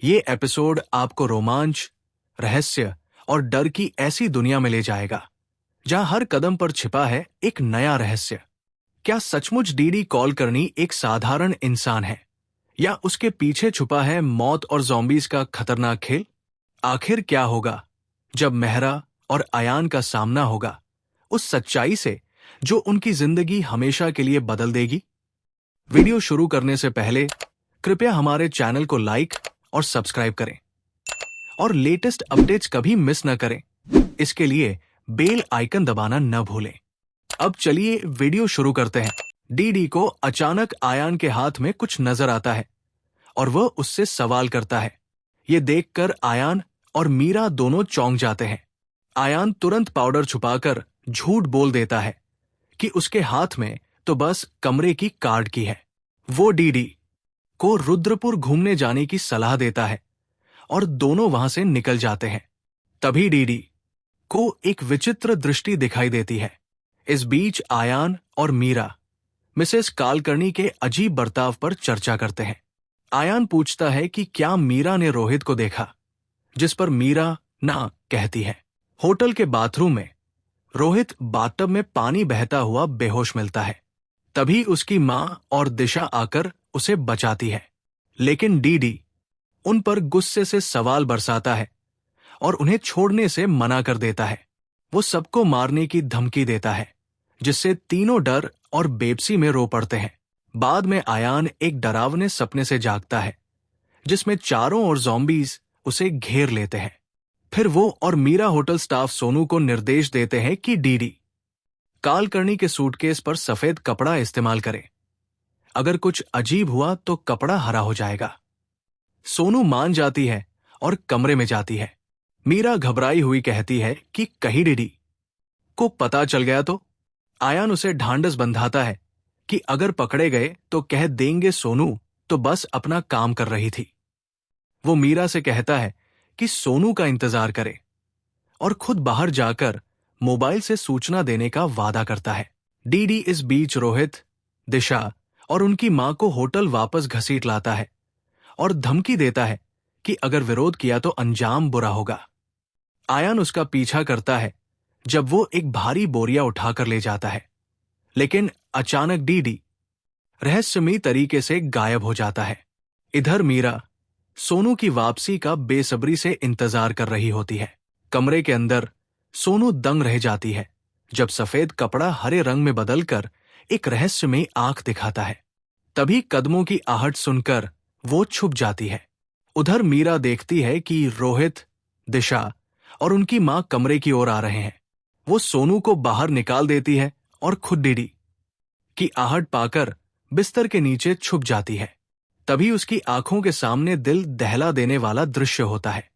ये एपिसोड आपको रोमांच, रहस्य और डर की ऐसी दुनिया में ले जाएगा जहां हर कदम पर छिपा है एक नया रहस्य। क्या सचमुच डीडी कॉलकर्णी एक साधारण इंसान है, या उसके पीछे छुपा है मौत और ज़ॉम्बीज का खतरनाक खेल? आखिर क्या होगा जब मेहरा और अयान का सामना होगा उस सच्चाई से जो उनकी जिंदगी हमेशा के लिए बदल देगी? वीडियो शुरू करने से पहले कृपया हमारे चैनल को लाइक और सब्सक्राइब करें और लेटेस्ट अपडेट्स कभी मिस न करें। इसके लिए बेल आइकन दबाना न भूलें। अब चलिए वीडियो शुरू करते हैं। डीडी को अचानक अयान के हाथ में कुछ नजर आता है और वह उससे सवाल करता है। ये देखकर अयान और मीरा दोनों चौंक जाते हैं। अयान तुरंत पाउडर छुपाकर झूठ बोल देता है कि उसके हाथ में तो बस कमरे की कार्ड की है। वो डीडी को रुद्रपुर घूमने जाने की सलाह देता है और दोनों वहां से निकल जाते हैं। तभी डीडी को एक विचित्र दृष्टि दिखाई देती है। इस बीच अयान और मीरा मिसेस कालकर्णी के अजीब बर्ताव पर चर्चा करते हैं। अयान पूछता है कि क्या मीरा ने रोहित को देखा, जिस पर मीरा ना कहती है। होटल के बाथरूम में रोहित बाथटब में पानी बहता हुआ बेहोश मिलता है। तभी उसकी मां और दिशा आकर उसे बचाती है, लेकिन डीडी उन पर गुस्से से सवाल बरसाता है और उन्हें छोड़ने से मना कर देता है। वो सबको मारने की धमकी देता है, जिससे तीनों डर और बेबसी में रो पड़ते हैं। बाद में अयान एक डरावने सपने से जागता है, जिसमें चारों ओर ज़ॉम्बीज उसे घेर लेते हैं। फिर वो और मीरा होटल स्टाफ सोनू को निर्देश देते हैं कि डीडी कालकर्णी के सूटकेस पर सफेद कपड़ा इस्तेमाल करे। अगर कुछ अजीब हुआ तो कपड़ा हरा हो जाएगा। सोनू मान जाती है और कमरे में जाती है। मीरा घबराई हुई कहती है कि कहीं डीडी को पता चल गया तो? अयान उसे ढांढस बंधाता है कि अगर पकड़े गए तो कह देंगे सोनू तो बस अपना काम कर रही थी। वो मीरा से कहता है कि सोनू का इंतजार करे और खुद बाहर जाकर मोबाइल से सूचना देने का वादा करता है। डीडी इस बीच रोहित, दिशा और उनकी मां को होटल वापस घसीट लाता है और धमकी देता है कि अगर विरोध किया तो अंजाम बुरा होगा। अयान उसका पीछा करता है जब वो एक भारी बोरिया उठाकर ले जाता है, लेकिन अचानक डीडी रहस्यमयी तरीके से गायब हो जाता है। इधर मीरा सोनू की वापसी का बेसब्री से इंतजार कर रही होती है। कमरे के अंदर सोनू दंग रह जाती है जब सफेद कपड़ा हरे रंग में बदलकर एक रहस्यमयी आंख दिखाता है। तभी कदमों की आहट सुनकर वो छुप जाती है। उधर मीरा देखती है कि रोहित, दिशा और उनकी मां कमरे की ओर आ रहे हैं। वो सोनू को बाहर निकाल देती है और खुद डीडी की आहट पाकर बिस्तर के नीचे छुप जाती है। तभी उसकी आंखों के सामने दिल दहला देने वाला दृश्य होता है।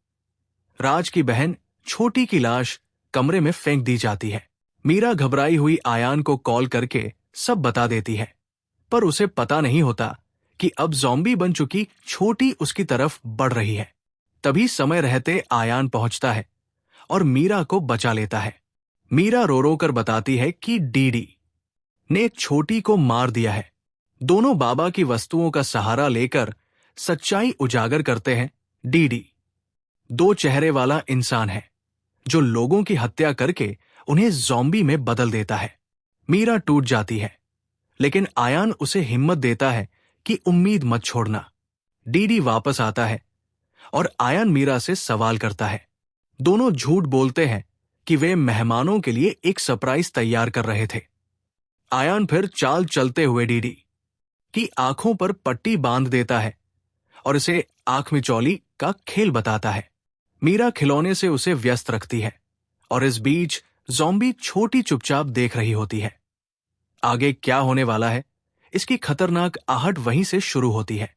राज की बहन छोटी की लाश कमरे में फेंक दी जाती है। मीरा घबराई हुई अयान को कॉल करके सब बता देती है, पर उसे पता नहीं होता कि अब ज़ॉम्बी बन चुकी छोटी उसकी तरफ बढ़ रही है। तभी समय रहते अयान पहुंचता है और मीरा को बचा लेता है। मीरा रो रो कर बताती है कि डीडी ने छोटी को मार दिया है। दोनों बाबा की वस्तुओं का सहारा लेकर सच्चाई उजागर करते हैं। डीडी दो चेहरे वाला इंसान है जो लोगों की हत्या करके उन्हें ज़ॉम्बी में बदल देता है। मीरा टूट जाती है, लेकिन अयान उसे हिम्मत देता है कि उम्मीद मत छोड़ना। डीडी वापस आता है और अयान मीरा से सवाल करता है। दोनों झूठ बोलते हैं कि वे मेहमानों के लिए एक सरप्राइज तैयार कर रहे थे। अयान फिर चाल चलते हुए डीडी की आंखों पर पट्टी बांध देता है और इसे आंख मिचौली का खेल बताता है। मीरा खिलौने से उसे व्यस्त रखती है और इस बीच ज़ॉम्बी छोटी चुपचाप देख रही होती है। आगे क्या होने वाला है, इसकी खतरनाक आहट वहीं से शुरू होती है।